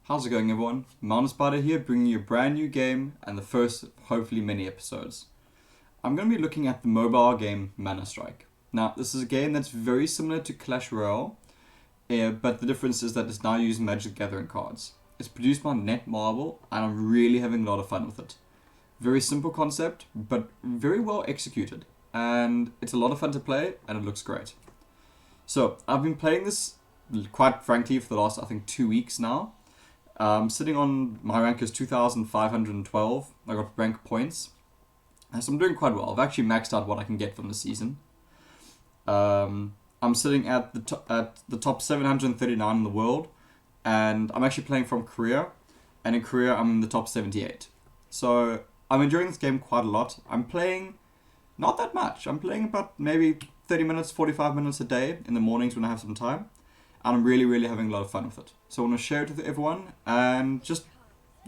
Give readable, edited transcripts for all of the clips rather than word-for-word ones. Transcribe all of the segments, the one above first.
How's it going, everyone? Mountainspyder here, bringing you a brand new game and the first, hopefully, many episodes. I'm going to be looking at the mobile game ManaStrike. Now, this is a game that's very similar to Clash Royale, but the difference is that it's now using Magic the Gathering cards. It's produced by Netmarble, and I'm really having a lot of fun with it. Very simple concept, but very well executed, and it's a lot of fun to play, and it looks great. So, I've been playing this, quite frankly, for the last, I think, 2 weeks now. Sitting on my rank is 2,512. I got rank points. So I'm doing quite well. I've actually maxed out what I can get from the season. I'm sitting at the top 739 in the world. And I'm actually playing from Korea. And in Korea, I'm in the top 78. So I'm enjoying this game quite a lot. I'm playing not that much. I'm playing about maybe 30 minutes, 45 minutes a day in the mornings when I have some time. And I'm really having a lot of fun with it. So I want to share it with everyone and just,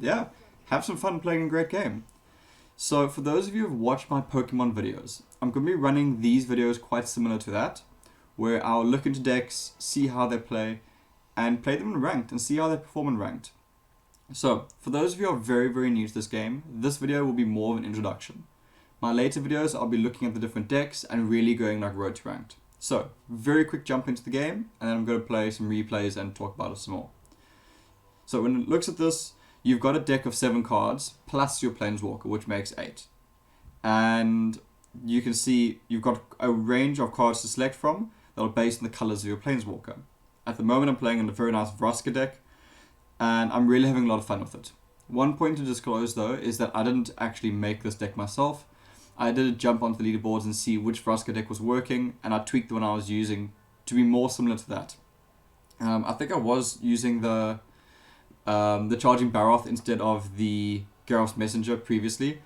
have some fun playing a great game. So for those of you who have watched my Pokemon videos, I'm going to be running these videos quite similar to that, where I'll look into decks, see how they play, and play them in ranked and see how they perform in ranked. So for those of you who are very new to this game, this video will be more of an introduction. My later videos, I'll be looking at the different decks and really going like road to ranked. So, very quick jump into the game, and then I'm going to play some replays and talk about it some more. So when it looks at this, you've got a deck of 7 cards, plus your Planeswalker, which makes 8. And you can see you've got a range of cards to select from that are based on the colors of your Planeswalker. At the moment I'm playing in a very nice Vraska deck, and I'm really having a lot of fun with it. One point to disclose though is that I didn't actually make this deck myself. I did jump onto the leaderboards and see which Vraska deck was working, and I tweaked the one I was using to be more similar to that. I think I was using the Charging Baroth instead of the Geralf's Messenger previously,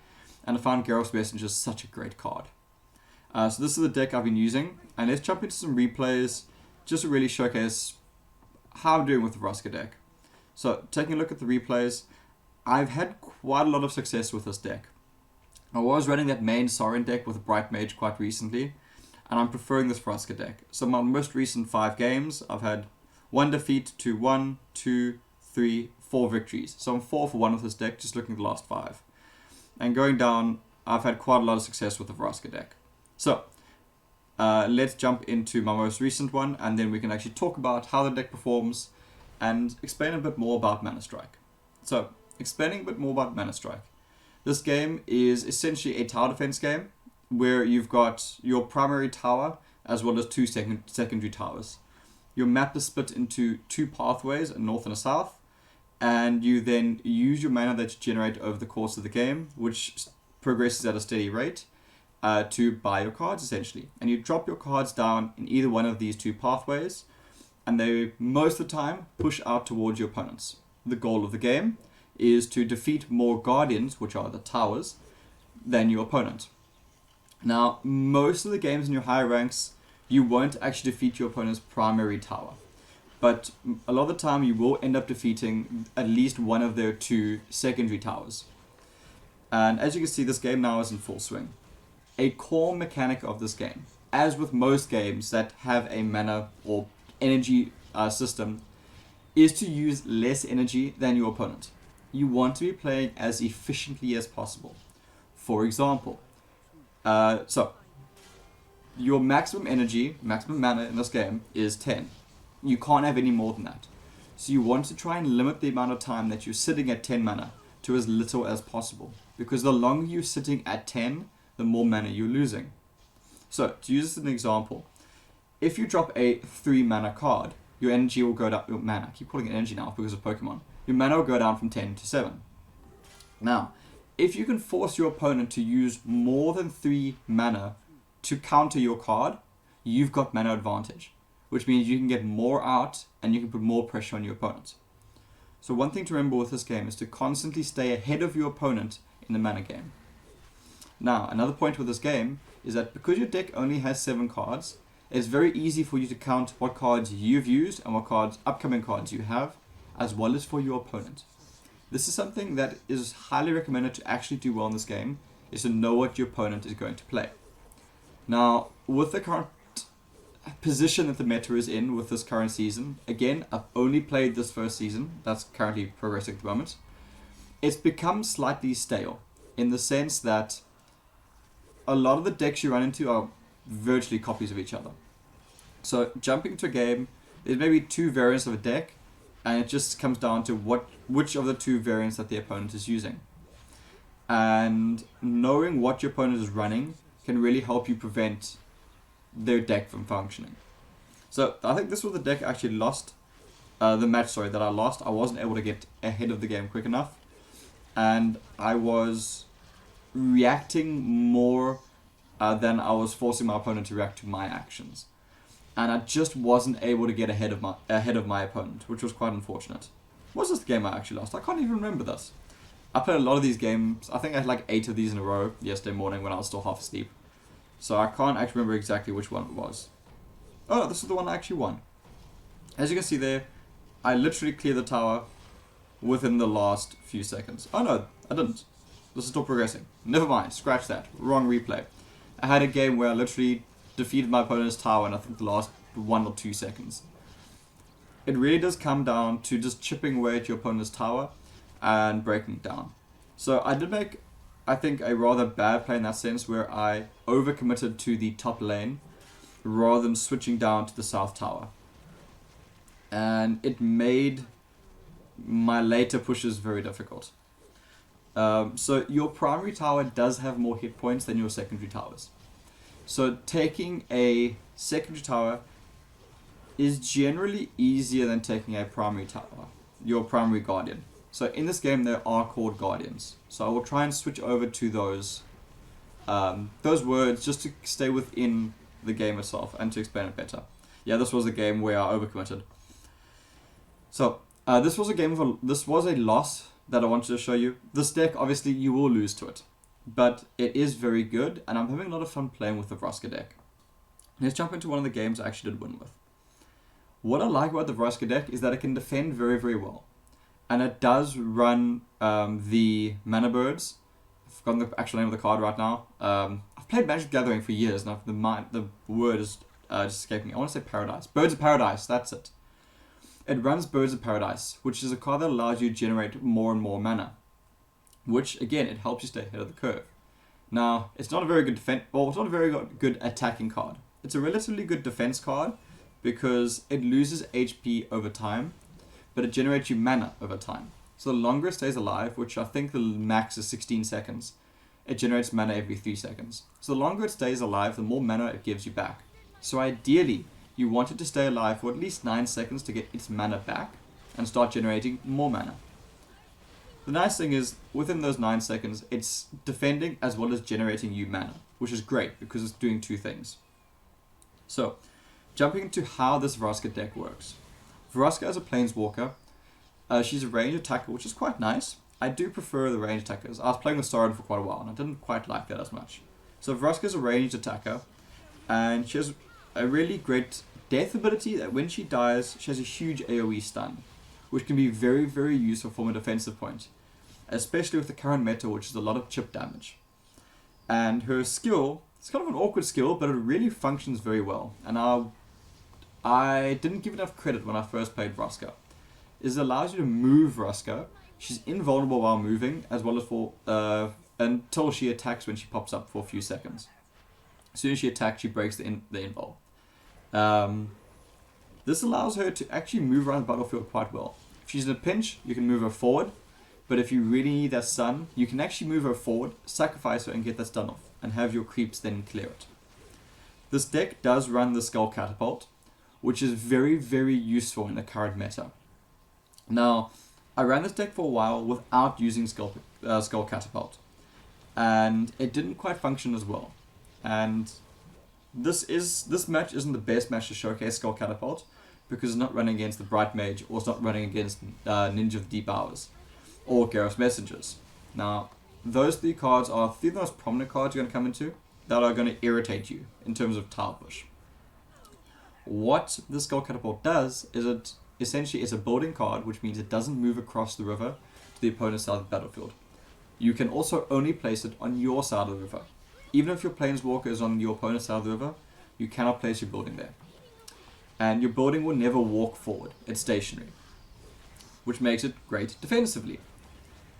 and I found Geralf's Messenger such a great card. So this is the deck I've been using, and let's jump into some replays just to really showcase how I'm doing with the Vraska deck. So taking a look at the replays, I've had quite a lot of success with this deck. I was running that main Sorin deck with a Bright Mage quite recently, and I'm preferring this Vraska deck. So my most recent 5 games, I've had 1 defeat to 1, 2, 3, 4 victories. So I'm 4 for 1 with this deck, just looking at the last 5. And going down, I've had quite a lot of success with the Vraska deck. So let's jump into my most recent one, and then we can actually talk about how the deck performs and explain a bit more about ManaStrike. So, explaining a bit more about ManaStrike. This game is essentially a tower defense game where you've got your primary tower as well as 2 secondary towers. Your map is split into 2 pathways, a north and a south, and you then use your mana that you generate over the course of the game, which progresses at a steady rate, to buy your cards essentially. And you drop your cards down in either one of these 2 pathways, and they most of the time push out towards your opponents. The goal of the game is to defeat more guardians, which are the towers, than your opponent. Now, most of the games in your higher ranks, you won't actually defeat your opponent's primary tower. But a lot of the time, you will end up defeating at least one of their 2 secondary towers. And as you can see, this game now is in full swing. A core mechanic of this game, as with most games that have a mana or energy system, is to use less energy than your opponent. You want to be playing as efficiently as possible. For example, so your maximum energy, maximum mana in this game is 10. You can't have any more than that. So you want to try and limit the amount of time that you're sitting at 10 mana to as little as possible. Because the longer you're sitting at 10, the more mana you're losing. So to use this as an example, if you drop a 3 mana card, your energy will go down. Your mana, I keep calling it energy now because of Pokemon. Your mana will go down from 10 to 7. Now, if you can force your opponent to use more than 3 mana to counter your card, you've got mana advantage, which means you can get more out and you can put more pressure on your opponent. So one thing to remember with this game is to constantly stay ahead of your opponent in the mana game. Now, another point with this game is that because your deck only has 7 cards, it's very easy for you to count what cards you've used and what upcoming cards you have, as well as for your opponent. This is something that is highly recommended to actually do well in this game, is to know what your opponent is going to play. Now, with the current position that the meta is in with this current season, again, I've only played this first season, that's currently progressing at the moment, it's become slightly stale in the sense that a lot of the decks you run into are virtually copies of each other. So jumping to a game, there's maybe 2 variants of a deck, and it just comes down to which of the 2 variants that the opponent is using. And knowing what your opponent is running can really help you prevent their deck from functioning. So I think this was the deck I actually lost, the match, that I lost. I wasn't able to get ahead of the game quick enough, and I was reacting more than I was forcing my opponent to react to my actions. And I just wasn't able to get ahead of my opponent, which was quite unfortunate. What was this game I actually lost? I can't even remember this. I played a lot of these games. I think I had like 8 of these in a row yesterday morning when I was still half asleep. So I can't actually remember exactly which one it was. Oh, this is the one I actually won. As you can see there, I literally cleared the tower within the last few seconds. Oh no, I didn't. This is still progressing. Never mind, scratch that. Wrong replay. I had a game where I literally defeated my opponent's tower in I think the last 1 or 2 seconds. It really does come down to just chipping away at your opponent's tower and breaking it down. So I did make, I think, a rather bad play in that sense where I overcommitted to the top lane rather than switching down to the south tower. And it made my later pushes very difficult. So your primary tower does have more hit points than your secondary towers. So taking a secondary tower is generally easier than taking a primary tower, your primary guardian. So in this game there are called guardians. So I will try and switch over to those words just to stay within the game itself and to explain it better. Yeah, this was a game where I overcommitted. So this was a loss that I wanted to show you. This deck, obviously, you will lose to it, but it is very good, and I'm having a lot of fun playing with the Vraska deck. Let's jump into one of the games I actually did win with. What I like about the Vraska deck is that it can defend very, very well, and it does run the mana birds. I've forgotten the actual name of the card right now. I've played Magic the Gathering for years, and the word is just escaping me. I want to say Paradise. Birds of Paradise, that's it. It runs Birds of Paradise, which is a card that allows you to generate more and more mana, which again, it helps you stay ahead of the curve. Now, it's not a very good it's not a very good attacking card. It's a relatively good defense card because it loses HP over time, but it generates you mana over time. So the longer it stays alive, which I think the max is 16 seconds, it generates mana every 3 seconds. So the longer it stays alive, the more mana it gives you back. So ideally, you want it to stay alive for at least 9 seconds to get its mana back and start generating more mana. The nice thing is, within those 9 seconds, it's defending as well as generating you mana, which is great because it's doing 2 things. So, jumping into how this Vraska deck works. Vraska as a planeswalker, she's a range attacker, which is quite nice. I do prefer the range attackers. I was playing with Sauron for quite a while and I didn't quite like that as much. So Vraska is a ranged attacker, and she has a really great death ability that when she dies, she has a huge AoE stun, which can be very, very useful from a defensive point, especially with the current meta, which is a lot of chip damage. And her skill, it's kind of an awkward skill, but it really functions very well. And I didn't give enough credit when I first played Vraska. It allows you to move Vraska. She's invulnerable while moving, as well as for until she attacks when she pops up for a few seconds. As soon as she attacks, she breaks the invul. This allows her to actually move around the battlefield quite well. If she's in a pinch, you can move her forward, but if you really need that stun, you can actually move her forward, sacrifice her and get that stun off, and have your creeps then clear it. This deck does run the Skull Catapult, which is very, very useful in the current meta. Now, I ran this deck for a while without using Skull Catapult, and it didn't quite function as well. And this match isn't the best match to showcase Skull Catapult because it's not running against the Bright Mage, or it's not running against Ninja of Deep Hours or Gareth's Messengers. Now, those 3 cards are 3 of the most prominent cards you're going to come into that are going to irritate you in terms of tile push. What the Skull Catapult does is it essentially is a building card, which means it doesn't move across the river to the opponent's side of the battlefield. You can also only place it on your side of the river. Even if your planeswalker is on your opponent's side of the river, you cannot place your building there. and your building will never walk forward. It's stationary, which makes it great defensively.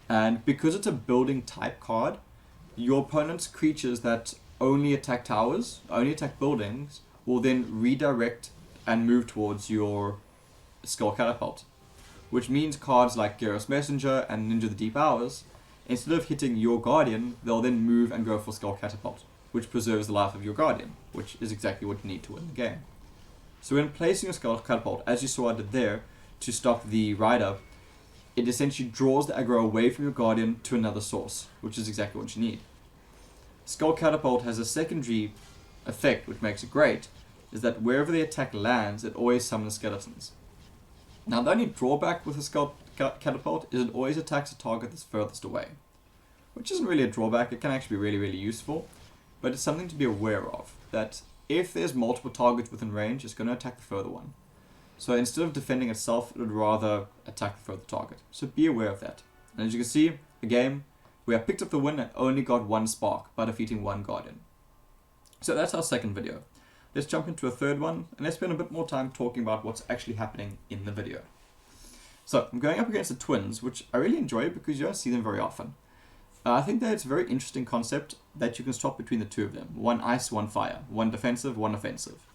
And because it's a building type card, your opponent's creatures that only attack towers, only attack buildings, will then redirect and move towards your Skull Catapult. Which means cards like Garrus Messenger and Ninja the Deep Hours, instead of hitting your Guardian, they'll then move and go for Skull Catapult, which preserves the life of your Guardian, which is exactly what you need to win the game. So when placing your Skull Catapult, as you saw I did there, to stop the Rider, it essentially draws the aggro away from your Guardian to another source, which is exactly what you need. Skull Catapult has a secondary effect, which makes it great, is that wherever the attack lands, it always summons skeletons. Now the only drawback with a Skull Catapult is it always attacks a target that's furthest away. Which isn't really a drawback, it can actually be really, really useful, but it's something to be aware of, that if there's multiple targets within range, it's going to attack the further one. So instead of defending itself, it would rather attack the further target. So be aware of that. And as you can see, the game, we have picked up the win and only got one spark by defeating one Guardian. So that's our second video. Let's jump into a third one, and let's spend a bit more time talking about what's actually happening in the video. So, I'm going up against the twins, which I really enjoy because you don't see them very often. I think that it's a very interesting concept that you can swap between the two of them. One ice, one fire. One defensive, one offensive.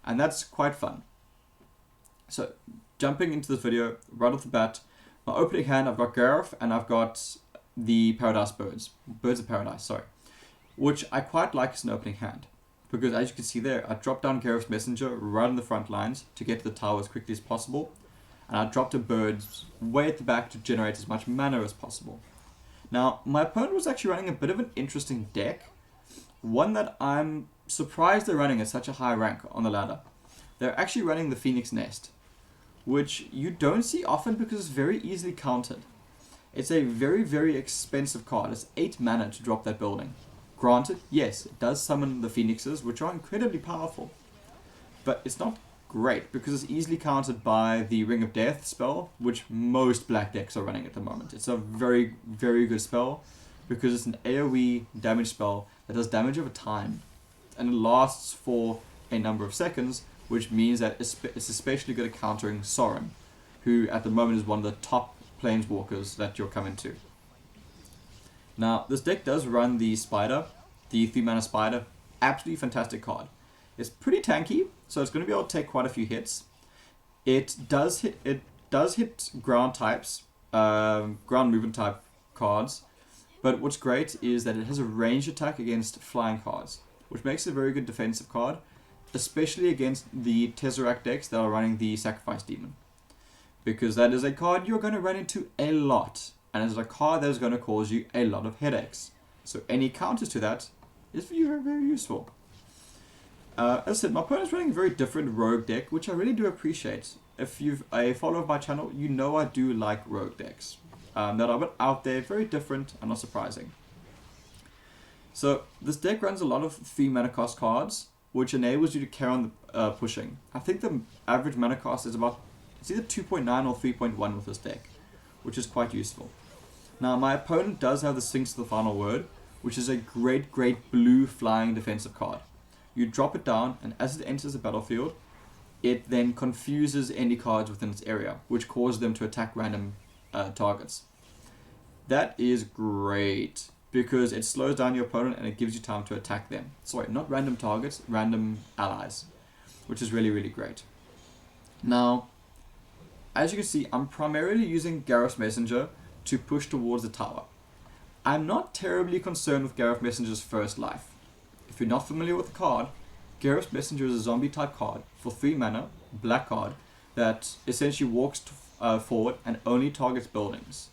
And that's quite fun. So, jumping into this video, right off the bat, my opening hand, I've got Gareth, and I've got the Paradise Birds. Birds of Paradise, sorry. Which I quite like as an opening hand. Because as you can see there, I dropped down Gareth's Messenger right on the front lines to get to the tower as quickly as possible. And I dropped a birds way at the back to generate as much mana as possible. Now, my opponent was actually running a bit of an interesting deck. One that I'm surprised they're running at such a high rank on the ladder. They're actually running the Phoenix Nest, which you don't see often because it's very easily countered. It's a very, very expensive card. It's 8 mana to drop that building. Granted, yes, it does summon the Phoenixes, which are incredibly powerful. But it's not great, because it's easily countered by the Ring of Death spell, which most black decks are running at the moment. It's a very, very good spell, because it's an AoE damage spell that does damage over time. And it lasts for a number of seconds, which means that it's especially good at countering Sorin, who at the moment is one of the top planeswalkers that you're coming to. Now, this deck does run the Spider, the 3-mana Spider, absolutely fantastic card. It's pretty tanky, so it's going to be able to take quite a few hits. It does hit ground types, ground movement type cards, but what's great is that it has a ranged attack against flying cards, which makes it a very good defensive card, especially against the Tesseract decks that are running the Sacrifice Demon. Because that is a card you're going to run into a lot. And it's a card that is going to cause you a lot of headaches. So any counters to that is very, very useful. As I said, my opponent's running a very different rogue deck, which I really do appreciate. If you're a follower of my channel, you know I do like rogue decks. That are a bit out there, very different and not surprising. So this deck runs a lot of 3 mana cost cards, which enables you to carry on the pushing. I think the average mana cost is about, it's either 2.9 or 3.1 with this deck, which is quite useful. Now, my opponent does have the Sphinx to the Final Word, which is a great, great blue flying defensive card. You drop it down, and as it enters the battlefield, it then confuses any cards within its area, which causes them to attack random targets. That is great, because it slows down your opponent and it gives you time to attack them. Sorry, not random targets, random allies, which is really, really great. Now, as you can see, I'm primarily using Garrus Messenger to push towards the tower. I'm not terribly concerned with Garrus Messenger's first life. If you're not familiar with the card, Garrus Messenger is a zombie type card for 3 mana, black card, that essentially walks forward and only targets buildings.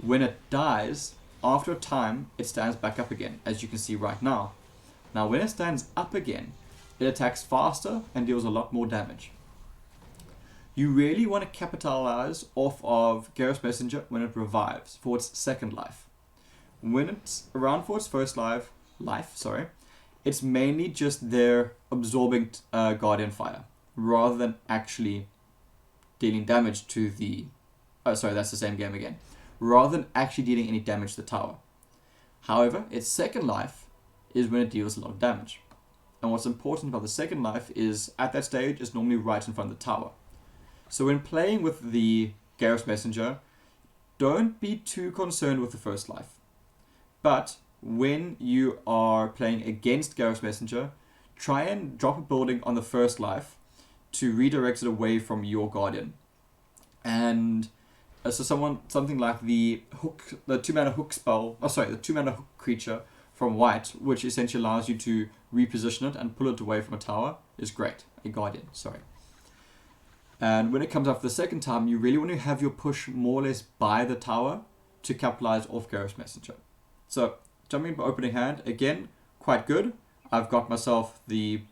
When it dies, after a time, it stands back up again, as you can see right now. Now when it stands up again, it attacks faster and deals a lot more damage. You really want to capitalize off of Garrus Messenger when it revives for its second life. When it's around for its first life, it's mainly just there absorbing Guardian Fire, rather than actually dealing damage to the... Oh, sorry, that's the same game again. Rather than actually dealing any damage to the tower. However, its second life is when it deals a lot of damage. And what's important about the second life is at that stage is normally right in front of the tower. So when playing with the Gareth's Messenger, don't be too concerned with the first life. But when you are playing against Gareth's Messenger, try and drop a building on the first life to redirect it away from your Guardian. And so something like the 2-mana hook spell, the 2-mana hook creature from white, which essentially allows you to reposition it and pull it away from a tower, is great. A Guardian, sorry. And when it comes up the second time, you really want to have your push more or less by the tower to capitalize off Gareth's Messenger. So, jumping into opening hand, again, quite good. I've got myself the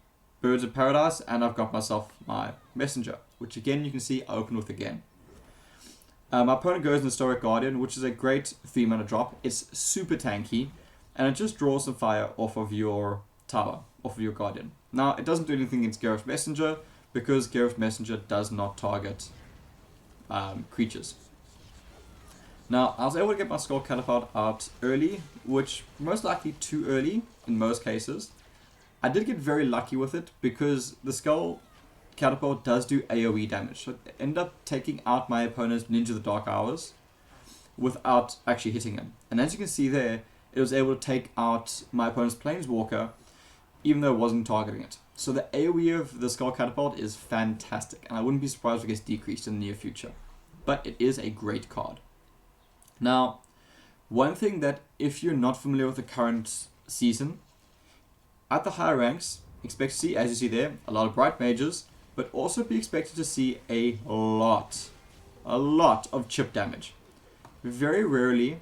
Birds of Paradise, and I've got myself my Messenger, which again you can see I open with again. My opponent goes in Historic Guardian, which is a great 3-mana drop. It's super tanky, and it just draws some fire off of your tower, off of your Guardian. Now, it doesn't do anything against Gareth's Messenger, because Gareth's Messenger does not target creatures. Now, I was able to get my Skull Catapult out early, which most likely too early in most cases. I did get very lucky with it because the Skull Catapult does do AoE damage. So I ended up taking out my opponent's Ninja of the Dark Hours without actually hitting him. And as you can see there, it was able to take out my opponent's Planeswalker even though it wasn't targeting it. So the AoE of the Skull Catapult is fantastic, and I wouldn't be surprised if it gets decreased in the near future. But it is a great card. Now, one thing that if you're not familiar with the current season, at the higher ranks, expect to see, as you see there, a lot of Bright Mages, but also be expected to see a lot of chip damage. Very rarely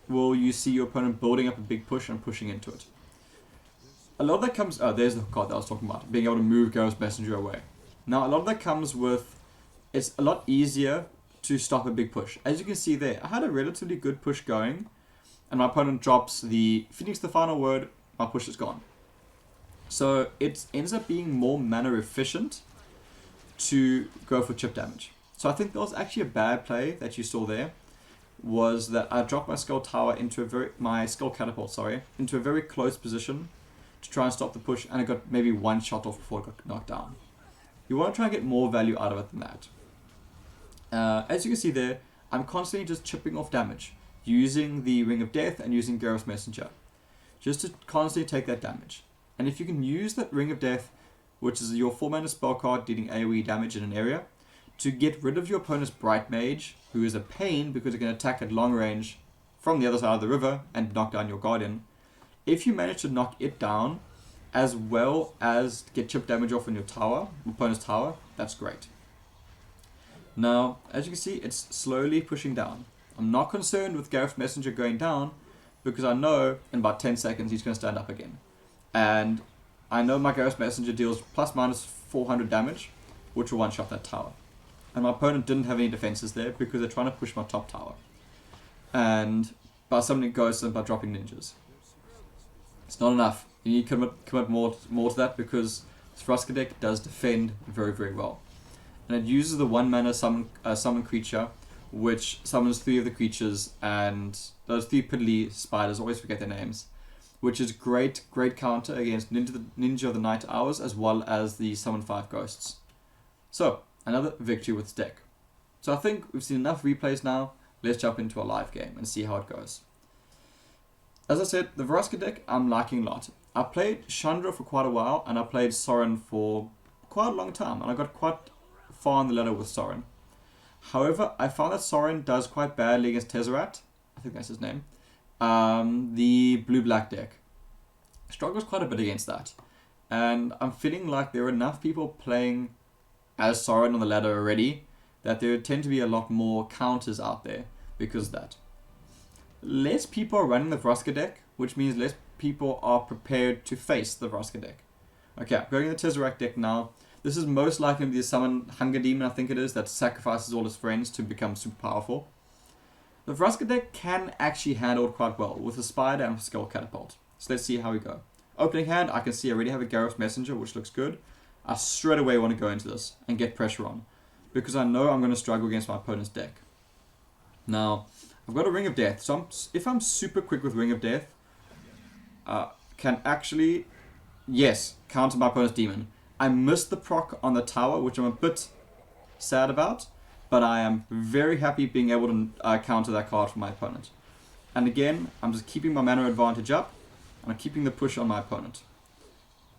will you see your opponent building up a big push and pushing into it. A lot of that comes, there's the card that I was talking about, being able to move Gareth's Messenger away. Now, a lot of that comes with, it's a lot easier to stop a big push. As you can see there, I had a relatively good push going, and my opponent drops the Phoenix the Final Word, my push is gone. So it ends up being more mana efficient to go for chip damage. So I think that was actually a bad play that you saw there, was that I dropped my Skull Catapult into a very close position to try and stop the push, and it got maybe one shot off before it got knocked down. You want to try and get more value out of it than that. As you can see there, I'm constantly just chipping off damage, using the Ring of Death and using Gareth's Messenger, just to constantly take that damage. And if you can use that Ring of Death, which is your 4-mana spell card dealing AoE damage in an area, to get rid of your opponent's Bright Mage, who is a pain because it can attack at long range from the other side of the river and knock down your Guardian. If you manage to knock it down, as well as get chip damage off on your tower, opponent's tower, that's great. Now, as you can see, it's slowly pushing down. I'm not concerned with Gareth's Messenger going down, because I know in about 10 seconds he's going to stand up again. And I know my Gareth's Messenger deals plus minus 400 damage, which will one-shot that tower. And my opponent didn't have any defenses there because they're trying to push my top tower. And by summoning ghosts and by dropping ninjas. It's not enough. You need to commit more to that, because this Vraska deck does defend very, very well. And it uses the 1-mana summon creature, which summons 3 of the creatures, and those 3 piddly spiders, always forget their names, which is great counter against Ninja of the Night Hours, as well as the Summon 5 Ghosts. So, another victory with this deck. So I think we've seen enough replays now. Let's jump into a live game and see how it goes. As I said, the Vraska deck I'm liking a lot. I played Chandra for quite a while, and I played Sorin for quite a long time, and I got quite far on the ladder with Sorin. However, I found that Sorin does quite badly against Tezzeret, I think that's his name, the blue-black deck. Struggles quite a bit against that. And I'm feeling like there are enough people playing as Sorin on the ladder already that there tend to be a lot more counters out there because of that. Less people are running the Vraska deck, which means less people are prepared to face the Vraska deck. Okay, I'm going in the Tezzeret deck now. This is most likely to be the Summon Hunger Demon, I think it is, that sacrifices all his friends to become super powerful. The Vraska deck can actually handle it quite well with a Spider and a Skull Catapult. So let's see how we go. Opening hand, I can see I already have a Gareth's Messenger, which looks good. I straight away want to go into this and get pressure on, because I know I'm going to struggle against my opponent's deck. Now, I've got a Ring of Death, so if I'm super quick with Ring of Death, can actually Yes, counter my opponent's demon. I missed the proc on the tower, which I'm a bit sad about, but I am very happy being able to counter that card for my opponent. And again, I'm just keeping my mana advantage up, and I'm keeping the push on my opponent.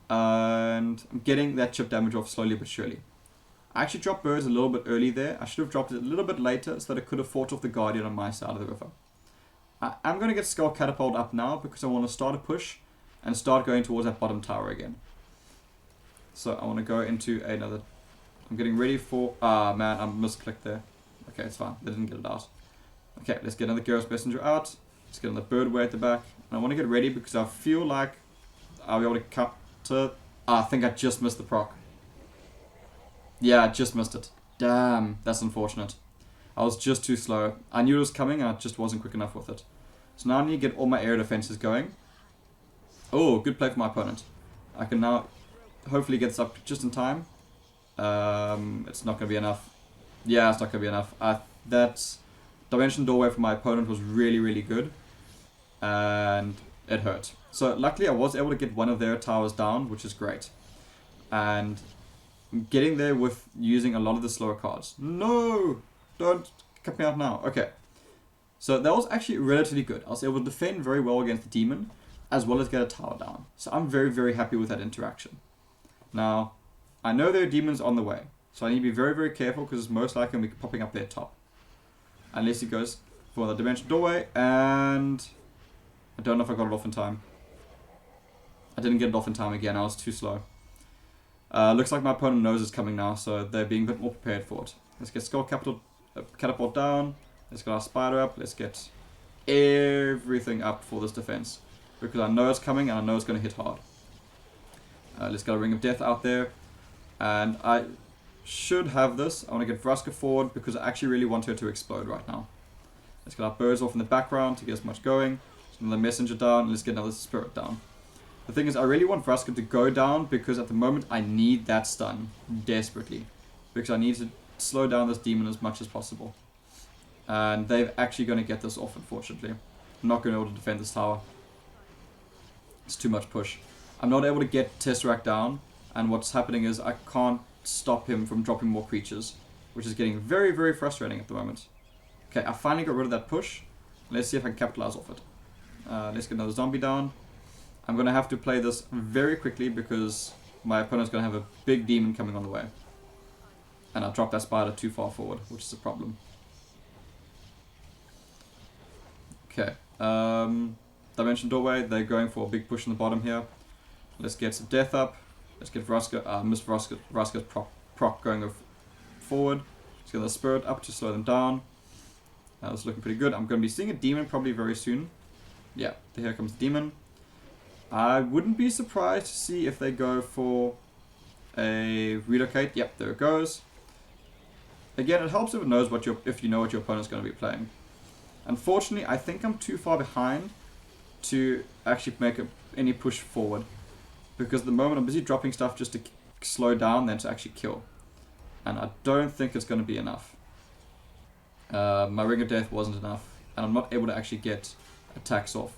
And I'm getting that chip damage off slowly but surely. I actually dropped birds a little bit early there. I should have dropped it a little bit later so that I could have fought off the guardian on my side of the river. I'm going to get Skull Catapult up now because I want to start a push and start going towards that bottom tower again. So I want to go into another... I'm getting ready for... Ah, man, I misclicked there. Okay, it's fine. They didn't get it out. Okay, let's get another Garrus Messenger out. Let's get another Birdway at the back. And I want to get ready because I feel like I'll be able to counter... Ah, I think I just missed the proc. Yeah, I just missed it. Damn, that's unfortunate. I was just too slow. I knew it was coming and I just wasn't quick enough with it. So now I need to get all my air defenses going. Oh, good play for my opponent. I can now hopefully get this up just in time. It's not going to be enough. Yeah, it's not going to be enough. That Dimension Doorway for my opponent was really, really good. And it hurt. So luckily I was able to get one of their towers down, which is great. And I'm getting there with using a lot of the slower cards. No! Don't cut me out now. Okay. So that was actually relatively good. I was able to defend very well against the demon, as well as get a tower down. So I'm very, very happy with that interaction. Now, I know there are demons on the way. So I need to be very, very careful because it's most likely going to be popping up their top. Unless he goes for the Dimension Doorway, and I don't know if I got it off in time. I didn't get it off in time again. I was too slow. Looks like my opponent knows it's coming now, so they're being a bit more prepared for it. Let's get Skull Catapult down. Let's get our Spider up. Let's get everything up for this defense. Because I know it's coming and I know it's going to hit hard. Let's get a Ring of Death out there. And I should have this. I want to get Vraska forward because I actually really want her to explode right now. Let's get our birds off in the background to get as much going. Let's get another Messenger down. Let's get another Spirit down. The thing is, I really want Vraska to go down because at the moment I need that stun desperately. Because I need to slow down this demon as much as possible. And they're actually going to get this off, unfortunately. I'm not going to be able to defend this tower. It's too much push. I'm not able to get Tesseract down, and what's happening is I can't stop him from dropping more creatures, which is getting very, very frustrating at the moment. Okay, I finally got rid of that push. Let's see if I can capitalize off it. Let's get another zombie down. I'm going to have to play this very quickly because my opponent's going to have a big demon coming on the way. And I dropped that spider too far forward, which is a problem. Okay, Dimension Doorway, they're going for a big push in the bottom here. Let's get some death up. Let's get Vraska, miss Vraska's proc going forward. Let's get the Spirit up to slow them down. That's looking pretty good. I'm going to be seeing a demon probably very soon. Yeah, here comes the demon. I wouldn't be surprised to see if they go for a relocate. Yep, there it goes. Again, it helps if it knows if you know what your opponent's going to be playing. Unfortunately, I think I'm too far behind to actually make any push forward. Because at the moment I'm busy dropping stuff just to slow down than to actually kill. And I don't think it's going to be enough. My Ring of Death wasn't enough. And I'm not able to actually get attacks off.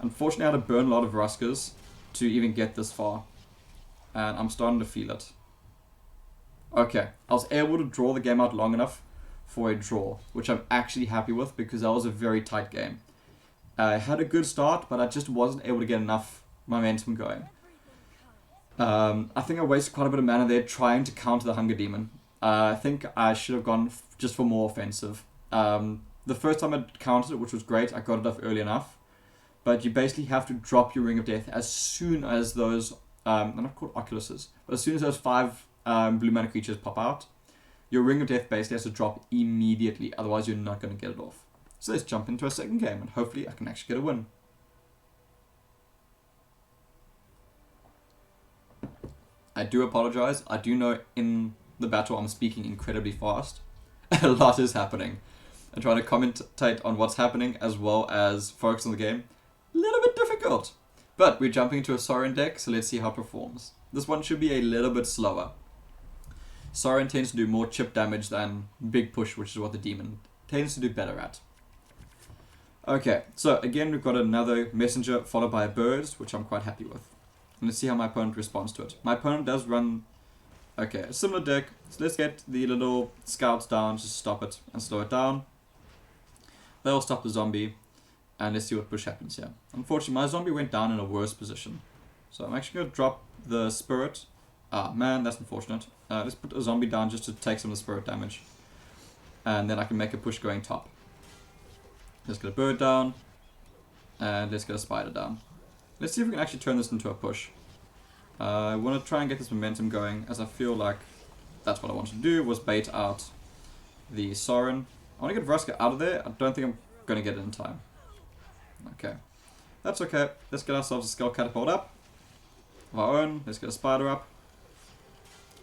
Unfortunately, I had to burn a lot of Vraskas to even get this far. And I'm starting to feel it. Okay, I was able to draw the game out long enough for a draw, which I'm actually happy with because that was a very tight game. I had a good start, but I just wasn't able to get enough momentum going. I think I wasted quite a bit of mana there trying to counter the Hunger Demon. I think I should have gone just for more offensive. The first time I countered it, which was great, I got it off early enough. But you basically have to drop your Ring of Death as soon as those, they're not called Oculuses, but as soon as those 5 blue mana creatures pop out, your Ring of Death basically has to drop immediately, otherwise you're not going to get it off. So let's jump into a second game, and hopefully I can actually get a win. I do apologize. I do know in the battle I'm speaking incredibly fast. A lot is happening. I'm trying to commentate on what's happening as well as focus on the game. A little bit difficult. But we're jumping into a Saurian deck, so let's see how it performs. This one should be a little bit slower. Saurian tends to do more chip damage than Big Push, which is what the Demon tends to do better at. Okay, so again we've got another Messenger followed by a Bird, which I'm quite happy with. let's see how my opponent responds to it. My opponent does run, okay, a similar deck. So let's get the little scouts down, just stop it and slow it down. They'll stop the zombie, and let's see what push happens here. Unfortunately, my zombie went down in a worse position. So I'm actually going to drop the spirit. Ah, man, that's unfortunate. Let's put a zombie down just to take some of the spirit damage. And then I can make a push going top. Let's get a bird down. And let's get a spider down. Let's see if we can actually turn this into a push. I want to try and get this momentum going, as I feel like that's what I wanted to do, was bait out the Sorin. I want to get Vraska out of there. I don't think I'm going to get it in time. Okay. That's okay. Let's get ourselves a Skull Catapult up. Of our own. Let's get a spider up.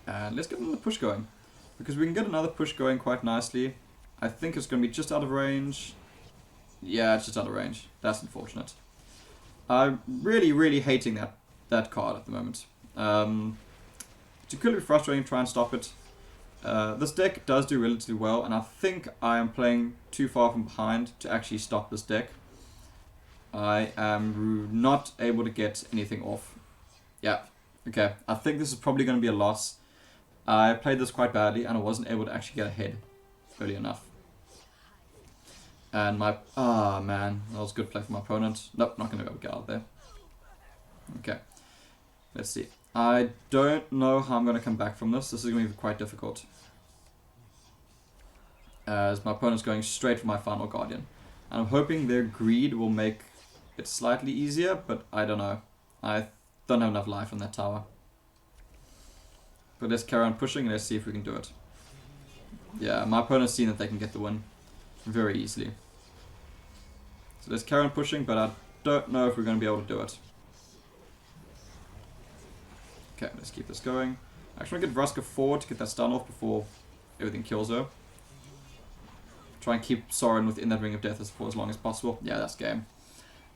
And let's get another push going. Because we can get another push going quite nicely. I think it's going to be just out of range. Yeah, it's just out of range. That's unfortunate. I'm really hating that card at the moment. It's incredibly frustrating to try and stop it. This deck does do relatively well, and I think I am playing too far from behind to actually stop this deck. I am not able to get anything off. Yeah, okay. I think this is probably going to be a loss. I played this quite badly, and I wasn't able to actually get ahead early enough. And my... Ah, man. That was a good play for my opponent. Nope, not going to be able to get out there. Okay. Let's see. I don't know how I'm going to come back from this. This is going to be quite difficult. As my opponent's going straight for my final Guardian. And I'm hoping their greed will make it slightly easier, but I don't know. I don't have enough life on that tower. But let's carry on pushing and let's see if we can do it. Yeah, my opponent's seen that they can get the win very easily. So let's carry on pushing, but I don't know if we're going to be able to do it. Okay, let's keep this going. I actually want to get Vraska forward to get that stun off before everything kills her. Try and keep Sorin within that ring of death for as long as possible. Yeah, that's game.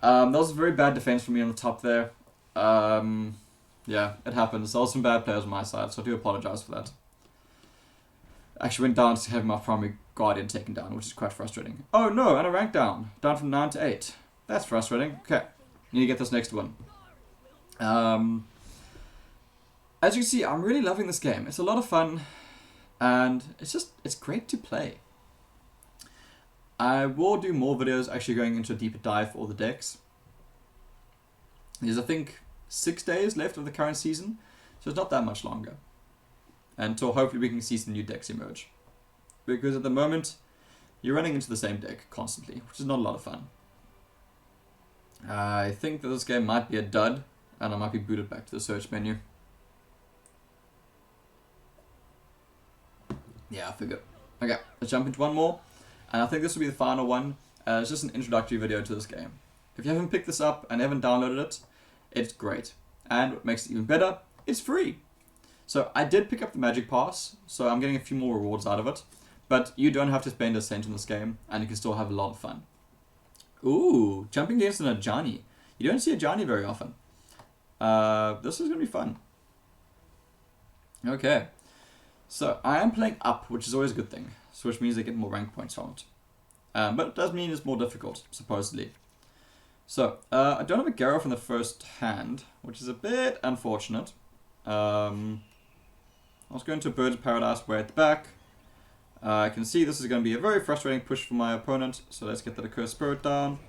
That was a very bad defense for me on the top there. Yeah, it happens. There was some bad players on my side, so I do apologize for that. Actually went down to have my primary Guardian taken down, which is quite frustrating. Oh no, and a rank down. Down from 9 to 8. That's frustrating. Okay, need to get this next one. As you can see, I'm really loving this game. It's a lot of fun, and it's great to play. I will do more videos actually going into a deeper dive for all the decks. There's, I think, 6 days left of the current season, so it's not that much longer. Until hopefully we can see some new decks emerge. Because at the moment, you're running into the same deck constantly, which is not a lot of fun. I think that this game might be a dud, and I might be booted back to the search menu. Yeah, I figure. Okay, let's jump into one more. And I think this will be the final one. It's just an introductory video to this game. If you haven't picked this up and haven't downloaded it, it's great. And what makes it even better, it's free. So I did pick up the Magic Pass, so I'm getting a few more rewards out of it. But you don't have to spend a cent on this game, and you can still have a lot of fun. Ooh, jumping against an Ajani. You don't see a Ajani very often. This is going to be fun. Okay. So I am playing up, which is always a good thing. So which means I get more rank points from it. But it does mean it's more difficult, supposedly. So, I don't have a Garrow from the first hand, which is a bit unfortunate. I was going to Birds of Paradise way at the back. I can see this is going to be a very frustrating push for my opponent. So let's get the Accursed Spirit down.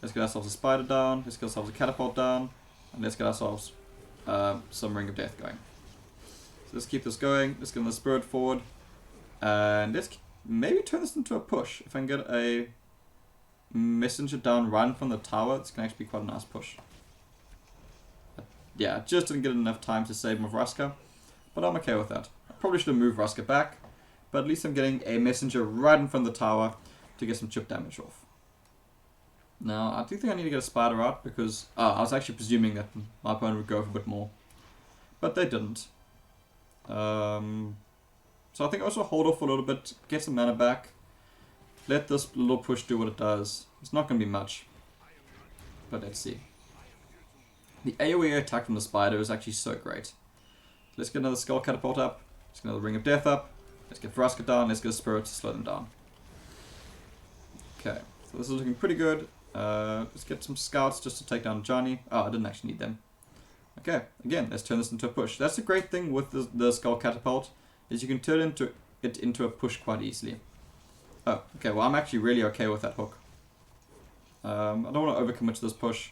Let's get ourselves a Spider down. Let's get ourselves a Catapult down. And let's get ourselves some Ring of Death going. So let's keep this going. Let's get the Spirit forward. And let's maybe turn this into a push. If I can get a Messenger down run from the tower, this can actually be quite a nice push. Yeah, just didn't get enough time to save my Vraska, but I'm okay with that. I probably should have moved Vraska back, but at least I'm getting a Messenger right in front of the tower to get some chip damage off. Now, I do think I need to get a Spider out because I was actually presuming that my opponent would go for a bit more, but they didn't. So I think I'll also hold off a little bit, get some mana back, let this little push do what it does. It's not going to be much, but let's see. The AoE attack from the Spider is actually so great. Let's get another Skull Catapult up, let's get another Ring of Death up, let's get Vraska down, let's get a Spirit to slow them down. Okay, so this is looking pretty good. Let's get some Scouts just to take down Johnny. Oh, I didn't actually need them. Okay, again, let's turn this into a push. That's the great thing with the skull catapult, is you can turn it into a push quite easily. Oh, okay, well I'm actually really okay with that hook. I don't want to overcommit to this push.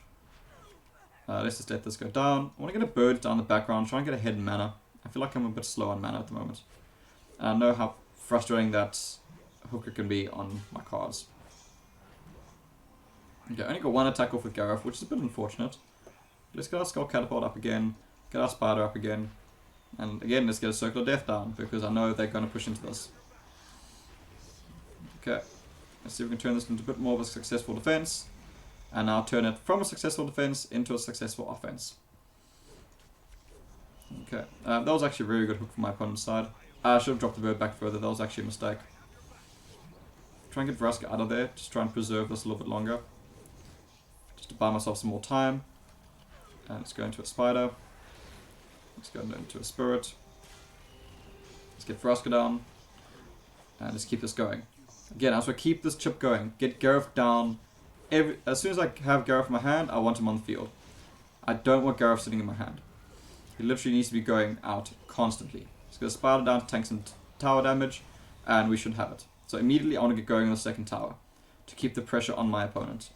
Let's just let this go down. I want to get a bird down the background, try and get ahead in mana. I feel like I'm a bit slow on mana at the moment. And I know how frustrating that hooker can be on my cards. Okay, I only got one attack off with Gareth, which is a bit unfortunate. Let's get our Skull Catapult up again, get our Spider up again, and again let's get a Circle of Death down, because I know they're going to push into this. Okay, let's see if we can turn this into a bit more of a successful defense, and now turn it from a successful defense into a successful offense. Okay, that was actually a very good hook from my opponent's side. I should have dropped the bird back further, that was actually a mistake. Try and get Vraska out of there, just try and preserve this a little bit longer. Just to buy myself some more time. And let's go into a Spider. Let's go into a Spirit. Let's get Vraska down. And let's keep this going. Again, as we keep this chip going, get Gareth down. As soon as I have Gareth in my hand, I want him on the field. I don't want Gareth sitting in my hand. He literally needs to be going out constantly. Let's get a Spider down to tank some tower damage, and we should have it. So immediately I want to get going on the second tower, to keep the pressure on my opponent.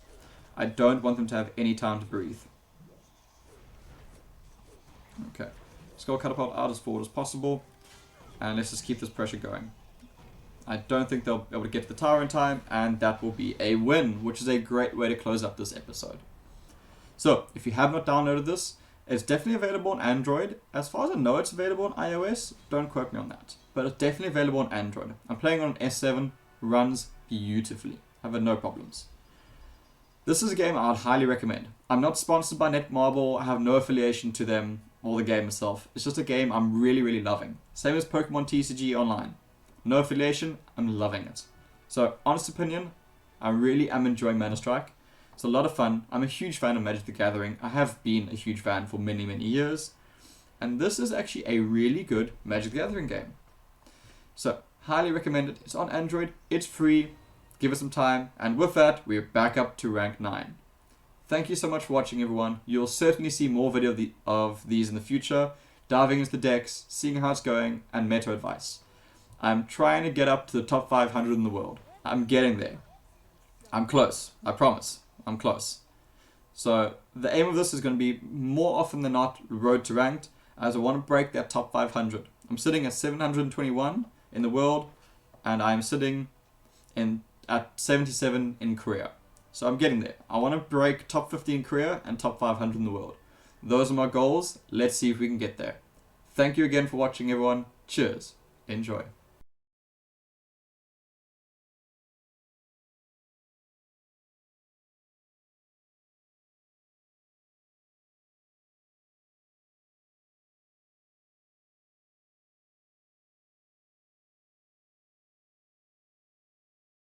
I don't want them to have any time to breathe. Okay, Skull Catapult out as forward as possible, and let's just keep this pressure going. I don't think they'll be able to get to the tower in time, and that will be a win, which is a great way to close up this episode. So, if you have not downloaded this, it's definitely available on Android. As far as I know, it's available on iOS. Don't quote me on that. But it's definitely available on Android. I'm playing on an S7, runs beautifully. I've had no problems. This is a game I would highly recommend. I'm not sponsored by Netmarble, I have no affiliation to them or the game itself. It's just a game I'm really, really loving. Same as Pokemon TCG Online. No affiliation, I'm loving it. So, honest opinion, I really am enjoying ManaStrike. It's a lot of fun. I'm a huge fan of Magic the Gathering. I have been a huge fan for many, many years. And this is actually a really good Magic the Gathering game. So, highly recommend it. It's on Android, it's free. Give it some time, and with that, we're back up to rank 9. Thank you so much for watching, everyone. You'll certainly see more video of these in the future, diving into the decks, seeing how it's going, and meta advice. I'm trying to get up to the top 500 in the world. I'm getting there. I'm close, I promise. I'm close. So, the aim of this is going to be more often than not road to ranked, as I want to break that top 500. I'm sitting at 721 in the world, and I'm sitting at 77 in Korea. So I'm getting there. I want to break top 50 in Korea and top 500 in the world. Those are my goals. Let's see if we can get there. Thank you again for watching, everyone. Cheers. Enjoy.